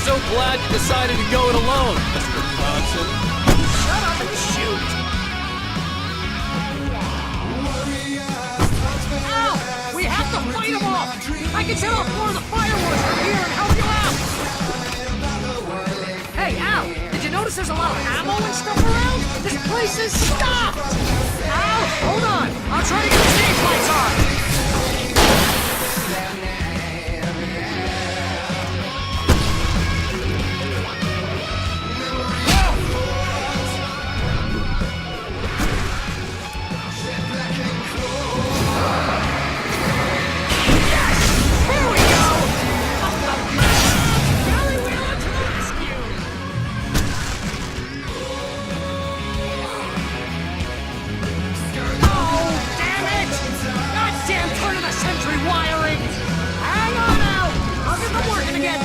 so glad you decided to go it alone, Mr. Johnson. Shut up and shoot! Al! We have to fight them off! I can set off more of the fireworks from here and help you out! Hey, Al! Did you notice there's a lot of ammo and stuff around? This place is stopped! Al, hold on! I'll try to get the stage lights on!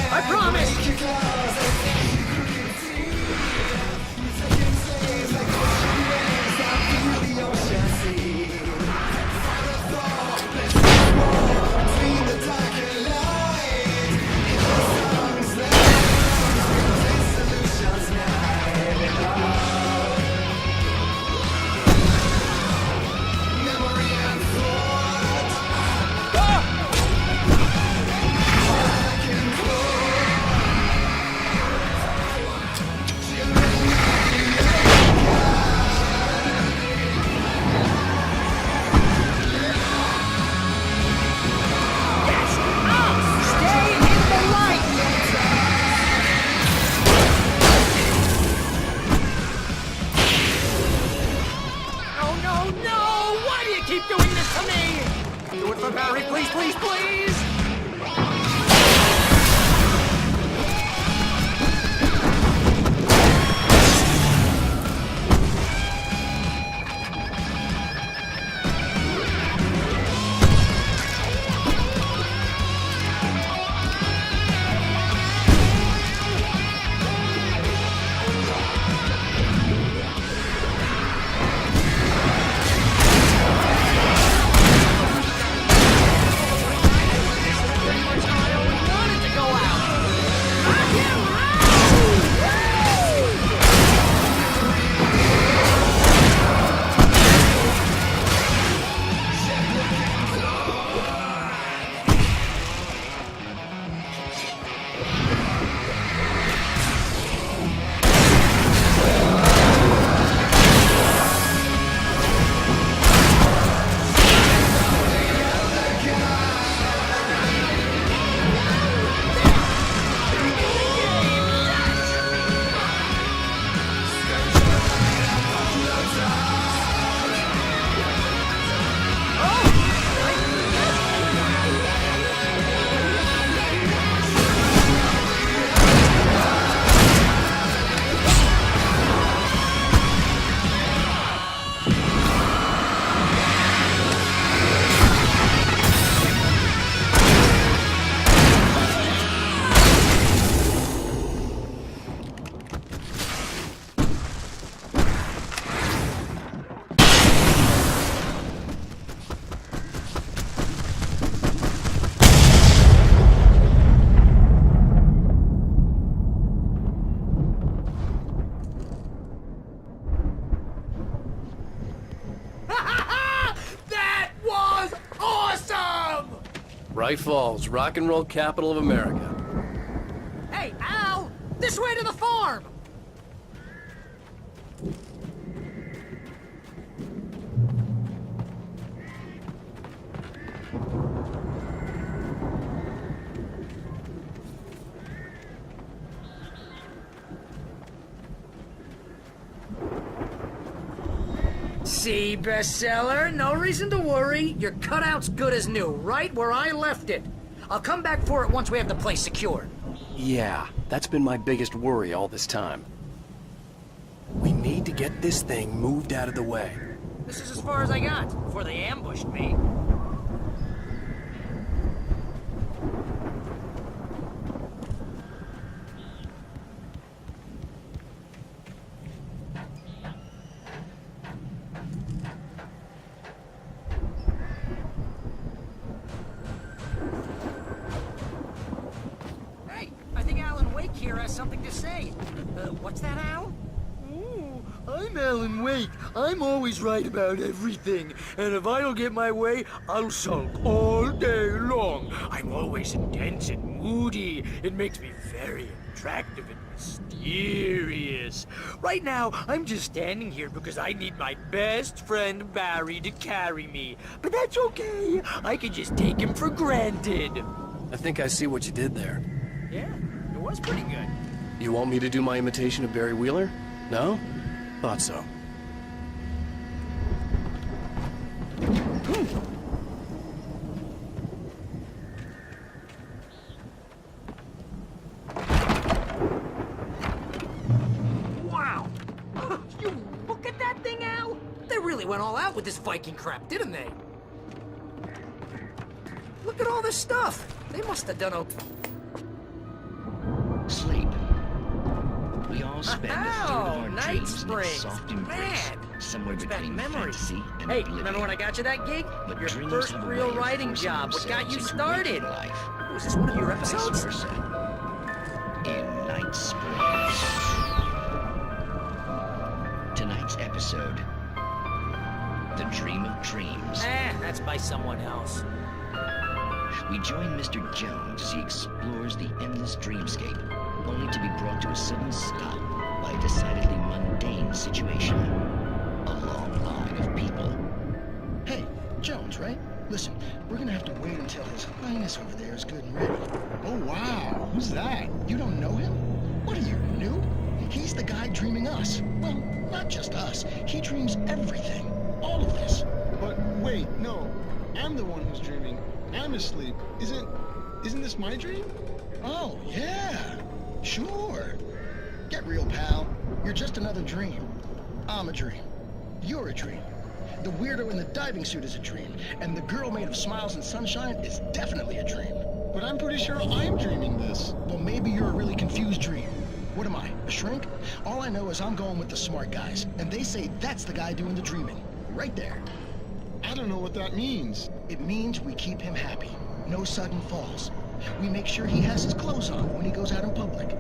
I promise! Please, please, please! Bright Falls, rock and roll capital of America. Hey, Al! This way to the farm! See, bestseller? No reason to worry. Your cutout's good as new, right where I left it. I'll come back for it once we have the place secured. Yeah, that's been my biggest worry all this time. We need to get this thing moved out of the way. This is as far as I got before they ambushed me. Wake here has something to say. What's that, Al? Ooh, I'm Alan Wake. I'm always right about everything. And if I don't get my way, I'll sulk all day long. I'm always intense and moody. It makes me very attractive and mysterious. Right now, I'm just standing here because I need my best friend Barry to carry me. But that's okay. I can just take him for granted. I think I see what you did there. Yeah, it was pretty good. You want me to do my imitation of Barry Wheeler? No? Thought so. Wow! You look at that thing, Al! They really went all out with this Viking crap, didn't they? Look at all this stuff! They must have done a... Sleep. We all spend a third of our Night dreams in Springs. its soft embrace, Man, somewhere brings back between memories. fantasy and Hey, oblivion. remember when I got you that gig? But Your dreams first have a real way of writing forcing job. What got you themselves into started? waking life. Was this one of your Vice episodes? versa. In Night Springs. Tonight's episode, The Dream of Dreams. That's by someone else. We join Mr. Jones as he explores the endless dreamscape, only to be brought to a sudden stop by a decidedly mundane situation. A long line of people. Hey, Jones, right? Listen, we're gonna have to wait until His Highness over there is good and ready. Oh, wow. Who's that? You don't know him? What are you, new? He's the guy dreaming us. Well, not just us. He dreams everything. All of this. But wait, no. I'm the one who's dreaming. I'm asleep. Isn't this my dream? Oh, yeah. Sure. Get real, pal. You're just another dream. I'm a dream. You're a dream. The weirdo in the diving suit is a dream. And the girl made of smiles and sunshine is definitely a dream. But I'm pretty sure I'm dreaming this. Well, maybe you're a really confused dream. What am I, a shrink? All I know is I'm going with the smart guys, and they say that's the guy doing the dreaming. Right there. I don't know what that means. It means we keep him happy. No sudden falls. We make sure he has his clothes on when he goes out in public.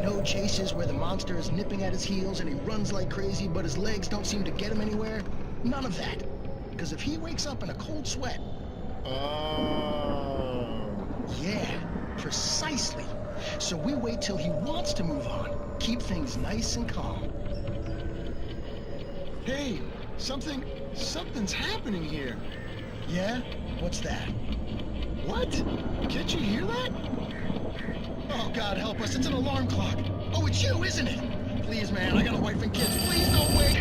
No chases where the monster is nipping at his heels and he runs like crazy, but his legs don't seem to get him anywhere. None of that. Because if he wakes up in a cold sweat... Oh. Yeah, precisely. So we wait till he wants to move on. Keep things nice and calm. Hey, something's happening here. Yeah? What's that? What? Can't you hear that? Oh, God help us, it's an alarm clock. Oh, it's you, isn't it? Please, man, I got a wife and kids. Please don't wait.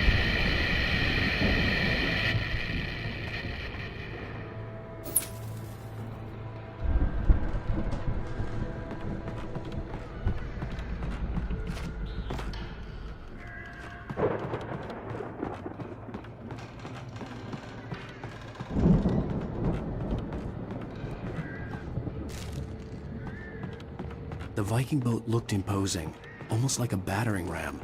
The Viking boat looked imposing, almost like a battering ram.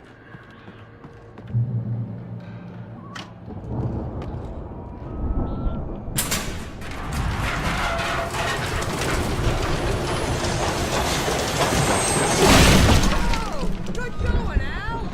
Oh, good going, Al!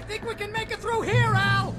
think we can make it through here, Al!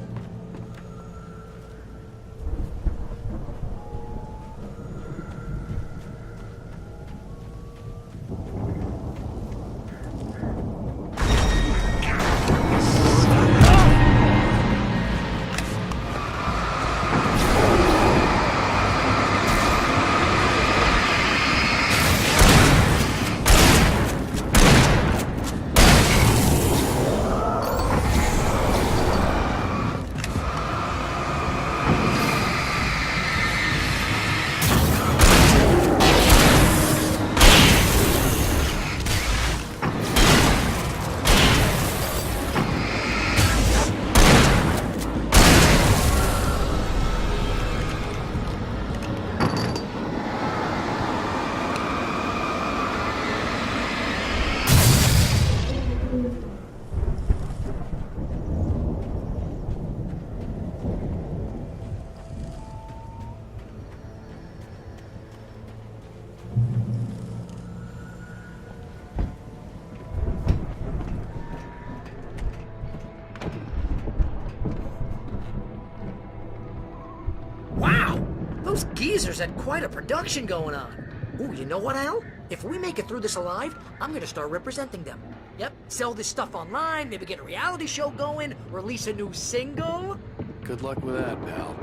Wow! Those geezers had quite a production going on. Ooh, you know what, Al? If we make it through this alive, I'm gonna start representing them. Yep, sell this stuff online, maybe get a reality show going, release a new single. Good luck with that, pal.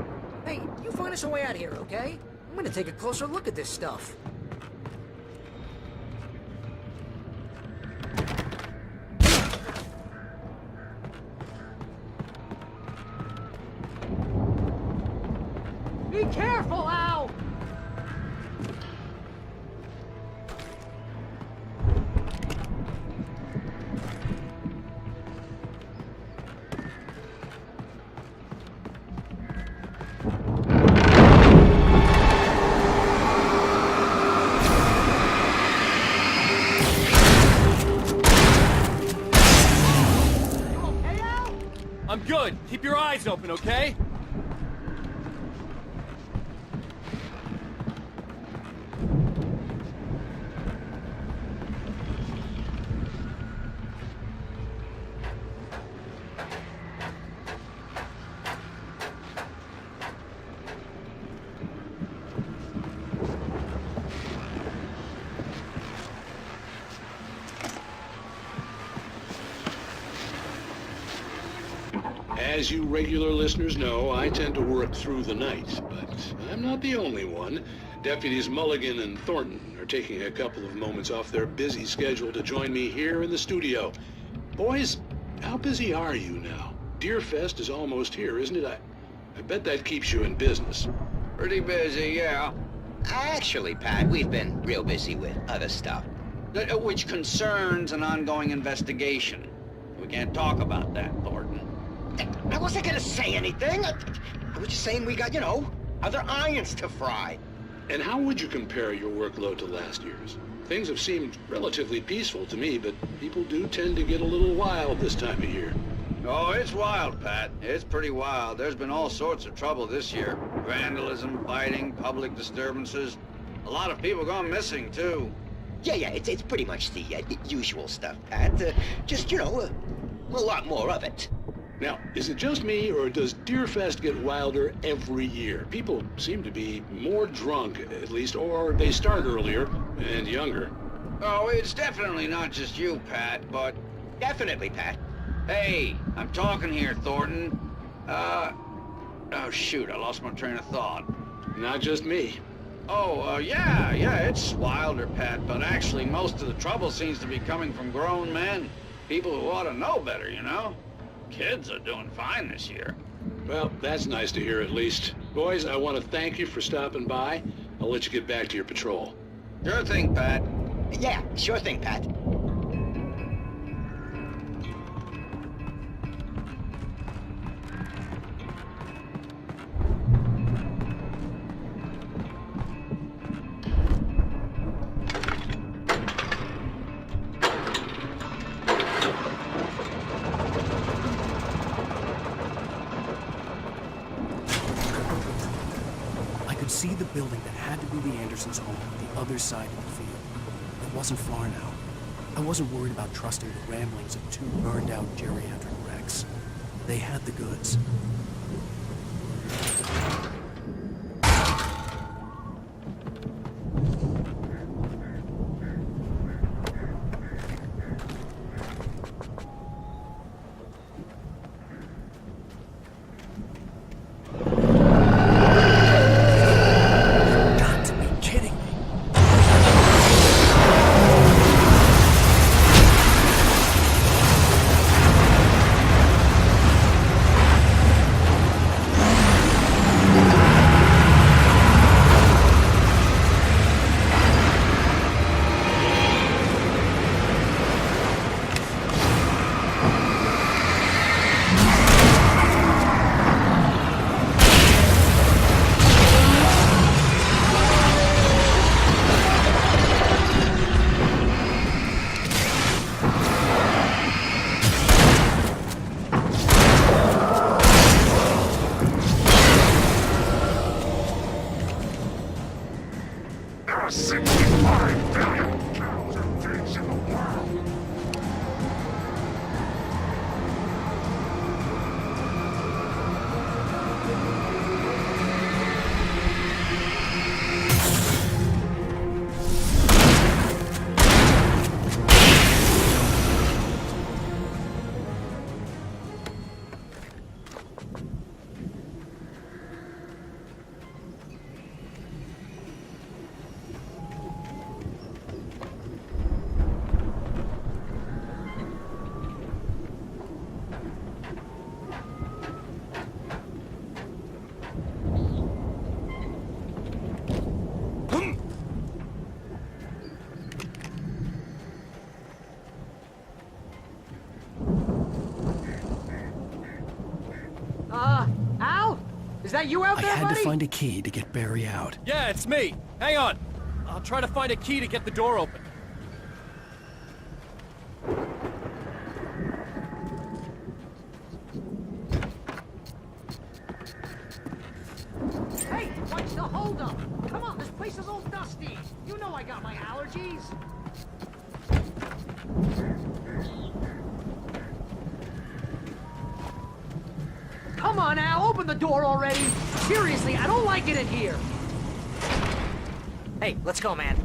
Hey, you find us a way out of here, okay? I'm gonna take a closer look at this stuff. Be careful, Al! I'm good. Keep your eyes open, okay? As you regular listeners know, I tend to work through the night, but I'm not the only one. Deputies Mulligan and Thornton are taking a couple of moments off their busy schedule to join me here in the studio. Boys, how busy are you now? Deerfest is almost here, isn't it? I bet that keeps you in business. Pretty busy, yeah. Actually, Pat, we've been real busy with other stuff, which concerns an ongoing investigation. We can't talk about that, Thornton. I wasn't gonna say anything. I was just saying we got, other irons to fry. And how would you compare your workload to last year's? Things have seemed relatively peaceful to me, but people do tend to get a little wild this time of year. Oh, it's wild, Pat. It's pretty wild. There's been all sorts of trouble this year. Vandalism, fighting, public disturbances. A lot of people gone missing, too. Yeah, it's pretty much the usual stuff, Pat. Just, a lot more of it. Now, is it just me, or does Deerfest get wilder every year? People seem to be more drunk, at least, or they start earlier and younger. Oh, it's definitely not just you, Pat, but... Definitely, Pat. Hey, I'm talking here, Thornton. Oh, shoot, I lost my train of thought. Not just me. Oh, yeah, it's wilder, Pat, but actually most of the trouble seems to be coming from grown men. People who ought to know better, Kids are doing fine this year. Well, that's nice to hear at least. Boys, I want to thank you for stopping by. I'll let you get back to your patrol. Sure thing, Pat. Yeah, sure thing, Pat. See the building that had to be the Andersons' home on the other side of the field. It wasn't far now. I wasn't worried about trusting the ramblings of two burned-out geriatric wrecks. complex. They had the goods. Got to be kidding me. Al? Is that you out I there, had buddy? to find a key to get Barry out. Yeah, it's me. Hang on. I'll try to find a key to get the door open. Hey, what's the holdup? Come on, this place is all dusty. You know I got my allergies. Come on, Al, open the door already. Seriously, I don't like it in here. Hey, let's go, man.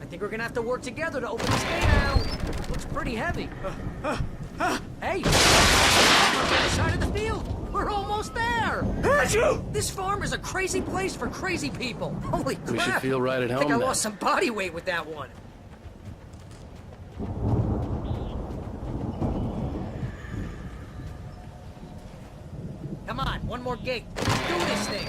I think we're gonna have to work together to open this gate now. Looks pretty heavy. Hey! On the other side of the field! We're almost there! This farm is a crazy place for crazy people. Holy crap! We should feel right at I home think I then. lost some body weight with that one. Come on, one more gate. Let's do this thing.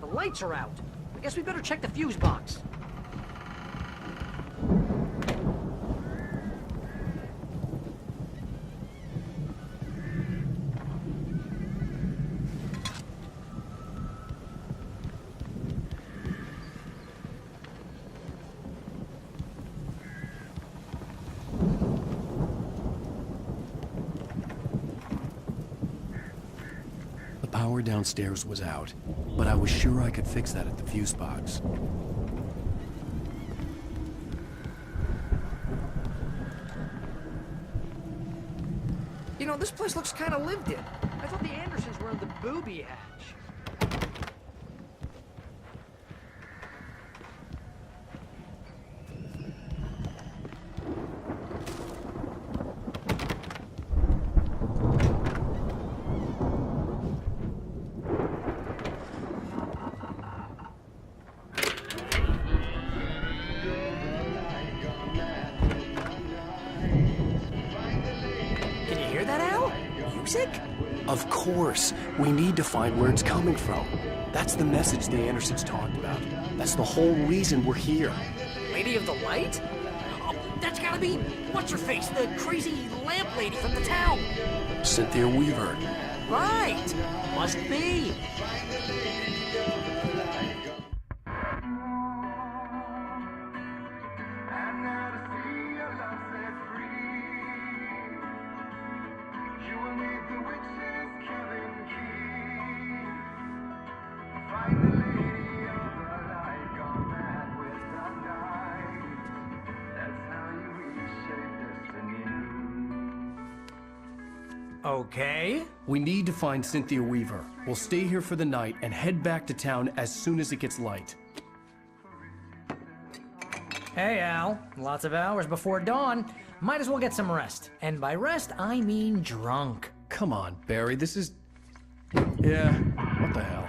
The lights are out. I guess we better check the fuse box. The power downstairs was out, but I was sure I could fix that at the fuse box. You know, this place looks kind of lived in. I thought the Andersons were in the booby hatch. Can you hear that, Al? Music? Of course! We need to find where it's coming from. That's the message the Andersons talked about. That's the whole reason we're here. Lady of the Light? Oh, that's gotta be, what's-her-face, the crazy lamp lady from the town. Cynthia Weaver. Right! Must be. Okay. We need to find Cynthia Weaver. We'll stay here for the night and head back to town as soon as it gets light. Hey, Al. Lots of hours before dawn. Might as well get some rest. And by rest, I mean drunk. Come on, Barry, this is... Yeah, what the hell?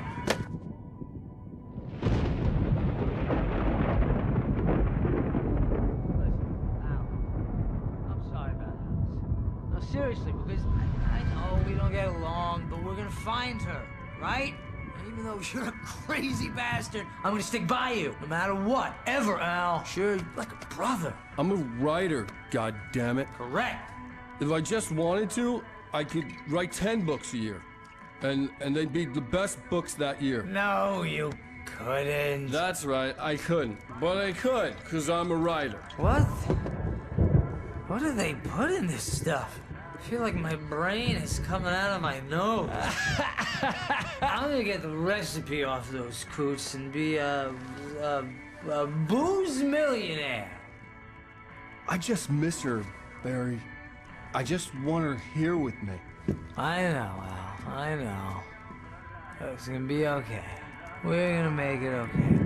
I'm sorry about that. No, seriously, because I know we don't get along, but we're gonna find her, right? And even though you're a crazy bastard, I'm gonna stick by you, no matter what, ever, Al. Sure, like a brother. I'm a writer, goddammit. Correct. If I just wanted to, I could write 10 books a year. And they'd be the best books that year. No, you couldn't. That's right, I couldn't. But I could, because I'm a writer. What? What do they put in this stuff? I feel like my brain is coming out of my nose. I'm gonna get the recipe off those coots and be a booze millionaire. I just miss her, Barry. I just want her here with me. I know, Al. I know. It's gonna be okay. We're gonna make it okay.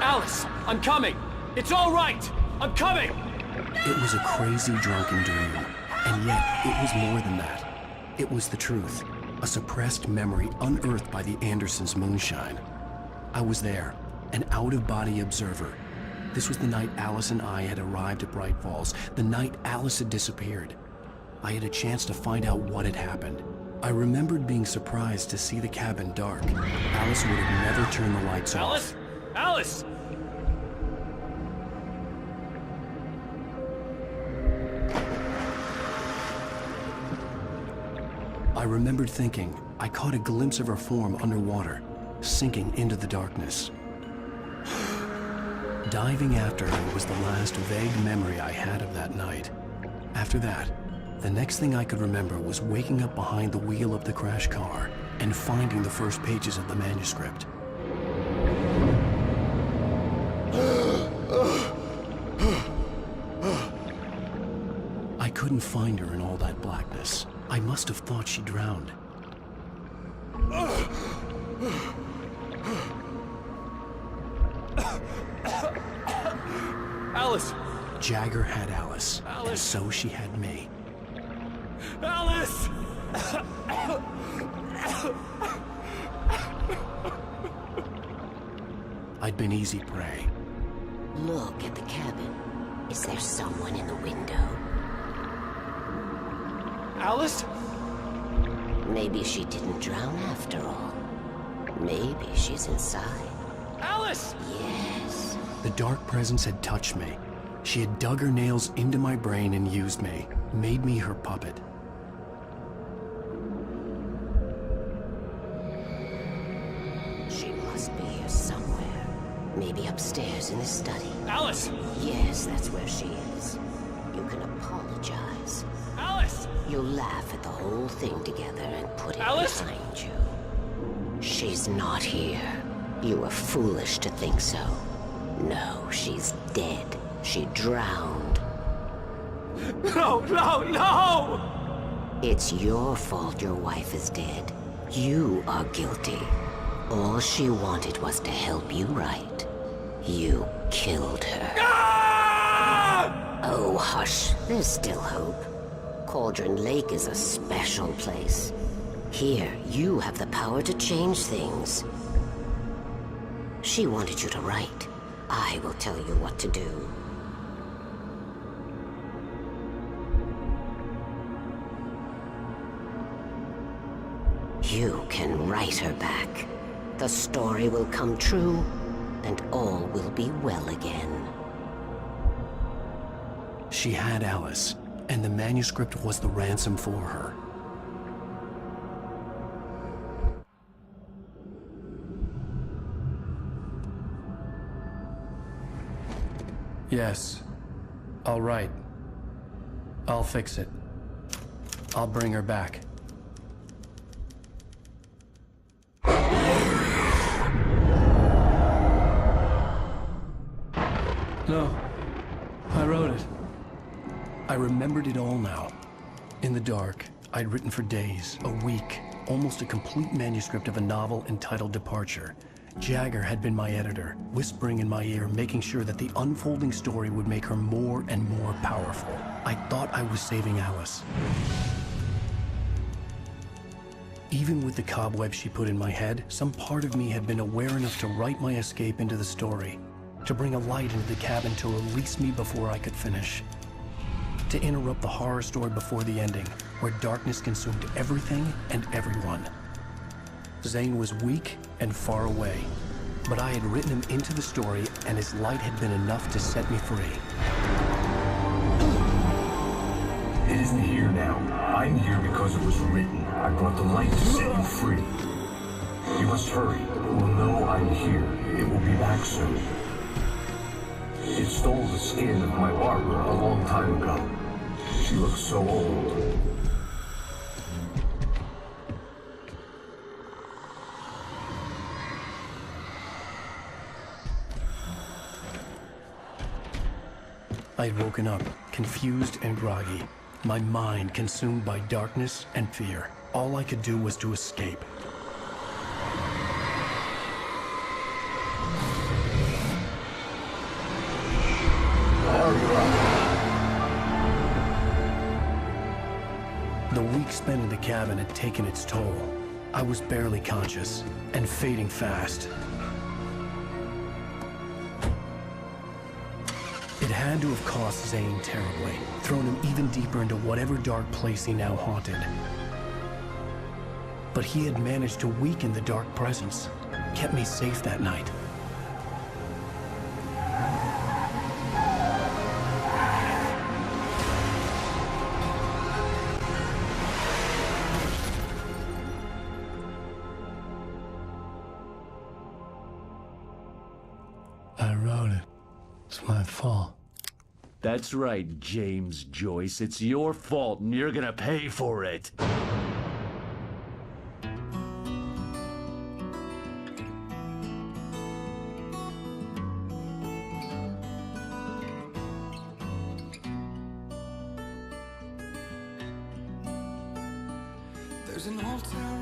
Alice, I'm coming! It's all right! I'm coming! It was a crazy drunken dream, and yet it was more than that. It was the truth, a suppressed memory unearthed by the Andersons' moonshine. I was there, an out-of-body observer. This was the night Alice and I had arrived at Bright Falls, the night Alice had disappeared. I had a chance to find out what had happened. I remembered being surprised to see the cabin dark. Alice would have never turned the lights off. Alice? Alice! I remembered thinking I caught a glimpse of her form underwater, sinking into the darkness. Diving after her was the last vague memory I had of that night. After that, the next thing I could remember was waking up behind the wheel of the crash car and finding the first pages of the manuscript. I couldn't find her in all that blackness. I must have thought she drowned. Alice! Jagger had Alice, and Alice! so she had me. Alice! I'd been easy prey. Look at the cabin. Is there someone in the window? Alice? Maybe she didn't drown after all. Maybe she's inside. Alice! Yes. The dark presence had touched me. She had dug her nails into my brain and used me, made me her puppet. She must be here somewhere. Maybe upstairs in the study. Alice! Yes, that's where she is. You can apologize. Alice! You'll laugh at the whole thing together and put it Alice? behind you. She's not here. You were foolish to think so. No, she's dead. She drowned. No, no, no! It's your fault your wife is dead. You are guilty. All she wanted was to help you right. You killed her. Ah! Oh, hush. There's still hope. Cauldron Lake is a special place. Here, you have the power to change things. She wanted you to write. I will tell you what to do. You can write her back. The story will come true, and all will be well again. She had Alice, and the manuscript was the ransom for her. Yes. All right. I'll fix it. I'll bring her back. No. I wrote it. I remembered it all now. In the dark, I'd written for days, a week, almost a complete manuscript of a novel entitled Departure. Jagger had been my editor, whispering in my ear, making sure that the unfolding story would make her more and more powerful. I thought I was saving Alice. Even with the cobwebs she put in my head, some part of me had been aware enough to write my escape into the story, to bring a light into the cabin to release me before I could finish, to interrupt the horror story before the ending, where darkness consumed everything and everyone. Zane was weak and far away, but I had written him into the story, and his light had been enough to set me free. It isn't here now. I'm here because it was written. I brought the light to set you free. You must hurry. It will know I'm here. It will be back soon. It stole the skin of my Barbara a long time ago. She looks so old. I'd woken up, confused and groggy, my mind consumed by darkness and fear. All I could do was to escape. The week spent in the cabin had taken its toll. I was barely conscious, and fading fast. It had to have cost Zane terribly, thrown him even deeper into whatever dark place he now haunted. But he had managed to weaken the dark presence, kept me safe that night. I wrote it. It's my fault. That's right, James Joyce. It's your fault, and you're gonna pay for it. There's an old town